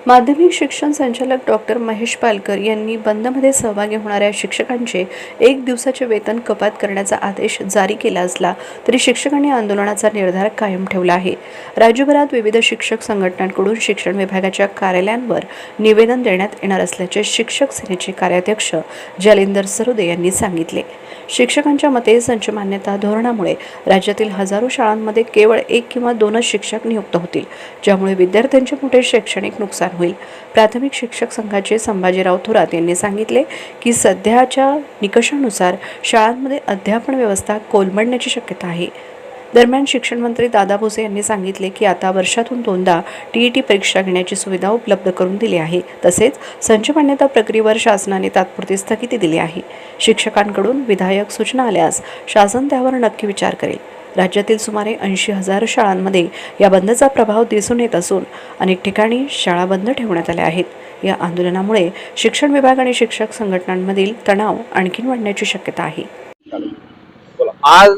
माध्यमिक शिक्षण संचालक डॉक्टर महेश पालकर यांनी बंदमध्ये सहभागी होणाऱ्या शिक्षकांचे 1 दिवसाचे वेतन कपात करण्याचा आदेश जारी केला असला तरी शिक्षकांनी आंदोलनाचा निर्धार कायम ठेवला आहे। राज्यभरात विविध शिक्षक संघटनांकडून शिक्षण विभागाच्या कार्यालयांवर निवेदन देण्यात येणार असल्याचे शिक्षक सेनेचे कार्याध्यक्ष जालिंदर सरोदे यांनी सांगितले। शिक्षकांच्या मते संच मान्यता धोरणामुळे राज्यातील हजारो शाळांमध्ये केवळ 1 किंवा 2च शिक्षक नियुक्त होतील, ज्यामुळे विद्यार्थ्यांचे मोठे शैक्षणिक नुकसान होईल। प्राथमिक शिक्षक संघाचे संभाजीराव थोरात यांनी सांगितले की सध्याच्या निकषानुसार शाळांमध्ये अध्यापन व्यवस्था कोलमडण्याची शक्यता आहे। दरम्यान शिक्षण मंत्री दादा भुसे यांनी सांगितले की आता वर्षातून 2दा टीईटी परीक्षा घेण्याची सुविधा उपलब्ध करून दिली आहे। तसेच संच मान्यता प्रक्रियेवर शासनाने तात्पुरती स्थगिती दिली आहे। शिक्षकांकडून विधायक सूचना आल्यास शासन त्यावर नक्की विचार करेल। राज्यातील सुमारे 80,000 शाळांमध्ये या बंदचा प्रभाव दिसून येत असून अनेक ठिकाणी शाळा बंद ठेवण्यात आल्या आहेत। या आंदोलनामुळे शिक्षण विभाग आणि शिक्षक संघटनांमधील तणाव आणखी वाढण्याची शक्यता आहे। आज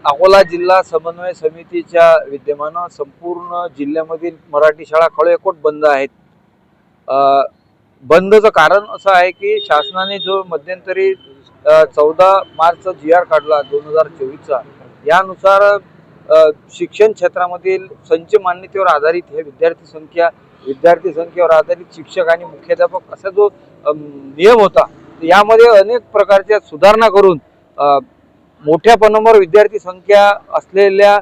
अकोला जिल्हा समन्वय समितीच्या विद्यमानं संपूर्ण जिल्ह्यामधील मराठी शाळा खळेकोट बंद आहेत। बंदचं कारण असं आहे की शासनाने जो मध्यंतरी 14 मार्चचा GR काढला 2024चा, यानुसार शिक्षण क्षेत्रामधील संच मान्यतेवर आधारित हे विद्यार्थी संख्येवर आधारित शिक्षक आणि मुख्याध्यापक असा जो नियम होता, यामध्ये अनेक प्रकारच्या सुधारणा करून मोठ्या प्रमाणावर विद्यार्थी संख्या असलेल्या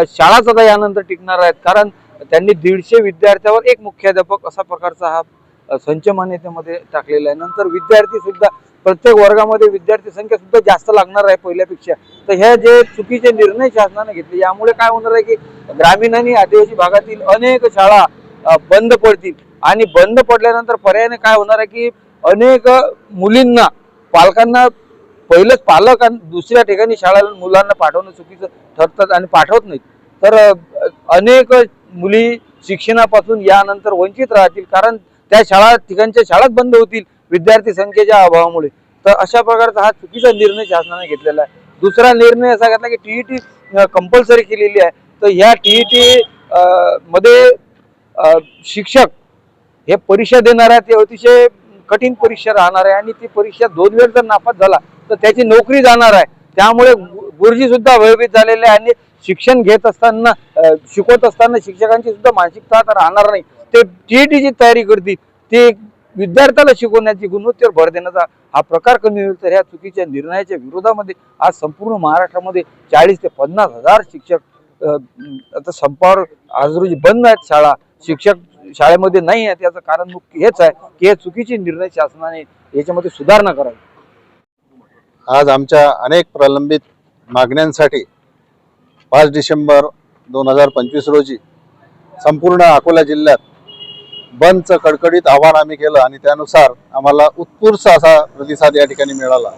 शाळाच आता यानंतर टिकणार आहेत। कारण त्यांनी 150 विद्यार्थ्यावर एक मुख्याध्यापक असा प्रकारचा हा संच मान्यतेमध्ये टाकलेला आहे। नंतर विद्यार्थी सुद्धा प्रत्येक वर्गामध्ये विद्यार्थी संख्या सुद्धा जास्त लागणार आहे पहिल्यापेक्षा। तर हे जे चुकीचे निर्णय शासनाने घेतले, यामुळे काय होणार आहे की ग्रामीण आणि आदिवासी भागातील अनेक शाळा बंद पडतील आणि बंद पडल्यानंतर पर्यायाने काय होणार आहे की अनेक मुलींना पालकांना पहिलेच पालक आणि दुसऱ्या ठिकाणी शाळेला मुलांना पाठवणं चुकीचं ठरतात आणि पाठवत नाहीत, तर अनेक मुली शिक्षणापासून यानंतर वंचित राहतील। कारण त्या ठिकाणच्या शाळाच बंद होतील विद्यार्थी संख्येच्या अभावामुळे। तर अशा प्रकारचा हा चुकीचा निर्णय शासनाने घेतलेला आहे। दुसरा निर्णय असा घेतला की टीईटी कंपल्सरी केलेली आहे। तर ह्या टीईटी मध्ये शिक्षक हे परीक्षा देणार आहे, ते अतिशय कठीण परीक्षा राहणार आहे आणि ती परीक्षा 2 वेळ जर नापास झाला तर त्याची नोकरी जाणार आहे। त्यामुळे गुरुजी सुद्धा भयभीत झालेले आहे आणि शिक्षण घेत असताना शिकवत असताना शिक्षकांची सुद्धा मानसिकता आता राहणार नाही। ते टीईटीची तयारी करतील, ते विद्यार्थ्याला शिकवण्याची गुणवत्तेवर भर देण्याचा हा प्रकार कमी होईल। तर ह्या चुकीच्या निर्णयाच्या विरोधामध्ये आज संपूर्ण महाराष्ट्रामध्ये 40 ते 50 हजार शिक्षक आता संपावर आज रोजी बंद आहेत शाळा, शिक्षक शाळेमध्ये नाही आहेत। याचं कारण मुख्य हेच आहे की हे चुकीचे निर्णय शासनाने याच्यामध्ये सुधारणा करावी। आज आमच्या अनेक प्रलंबित मागण्यांसाठी 5 डिसेंबर 2025 रोजी संपूर्ण अकोला जिल्ह्यात बंदचं कडकडीत आवाहन आम्ही केलं आणि त्यानुसार आम्हाला उत्स्फूर्त असा प्रतिसाद या ठिकाणी मिळाला।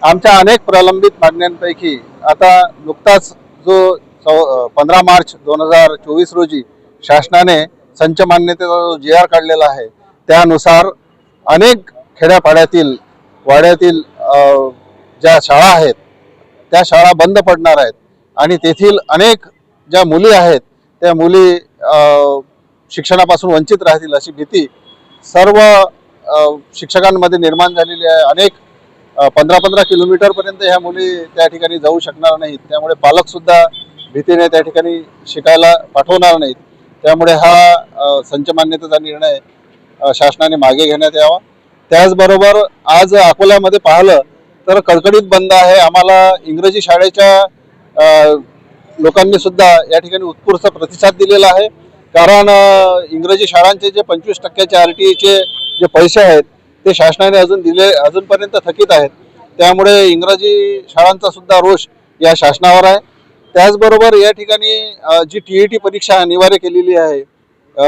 आमच्या अनेक प्रलंबित मागण्यांपैकी आता नुकताच जो 15 मार्च 2024 रोजी शासनाने संच मान्यतेचा जो GR काढलेला आहे, त्यानुसार अनेक खेड्यापाड्यातील वाड्यातील ज्या शाळा आहेत त्या शाळा बंद पडणार आहेत आणि तेथील अनेक ज्या मुली आहेत त्या मुली शिक्षणापासून वंचित राहतील अशी भीती सर्व शिक्षकांमध्ये निर्माण झालेली आहे। अनेक 15-15 किलोमीटरपर्यंत ह्या मुली त्या ठिकाणी जाऊ शकणार नाहीत, त्यामुळे पालकसुद्धा भीतीने त्या ठिकाणी शिकायला पाठवणार नाहीत। त्यामुळे हा संच मान्यतेचा निर्णय शासनाने मागे घेण्यात यावा। त्याचबरोबर आज अकोल्यामध्ये पाहिलं तर कडकडीत बंद आहे। आम्हाला इंग्रजी शाळेच्या लोकांनी सुद्धा या ठिकाणी उत्स्फूर्त प्रतिसाद दिलेला आहे। कारण इंग्रजी शाळांचे जे 25% RTEचे जे पैसे आहेत ते शासनाने अजूनपर्यंत थकीत आहेत। त्यामुळे इंग्रजी शाळांचा सुद्धा रोष या शासनावर आहे। त्याचबरोबर या ठिकाणी जी टीईटी परीक्षा अनिवार्य केलेली आहे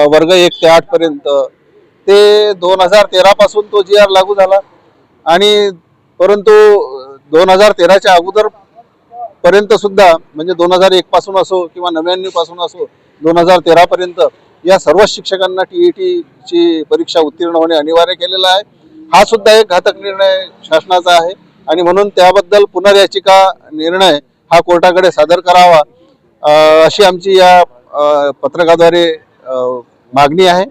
वर्ग 1 ते 8 पर्यंत, ते 2013 पासून तो GR लागू झाला आणि परंतु 2013च्या अगोदर पर्यंत सुद्धा म्हणजे 2001 पासून असो किंवा 99 पासून असो 2013 पर्यंत या सर्व शिक्षकांना टीईटीची परीक्षा उत्तीर्ण होणे अनिवार्य केलेलं आहे। हा सुद्धा एक घातक निर्णय शासनाचा आहे आणि म्हणून त्याबद्दल पुनर्याचिका निर्णय हा कोर्टाकडे सादर करावा अशी आमची या पत्रकाद्वारे मागणी आहे।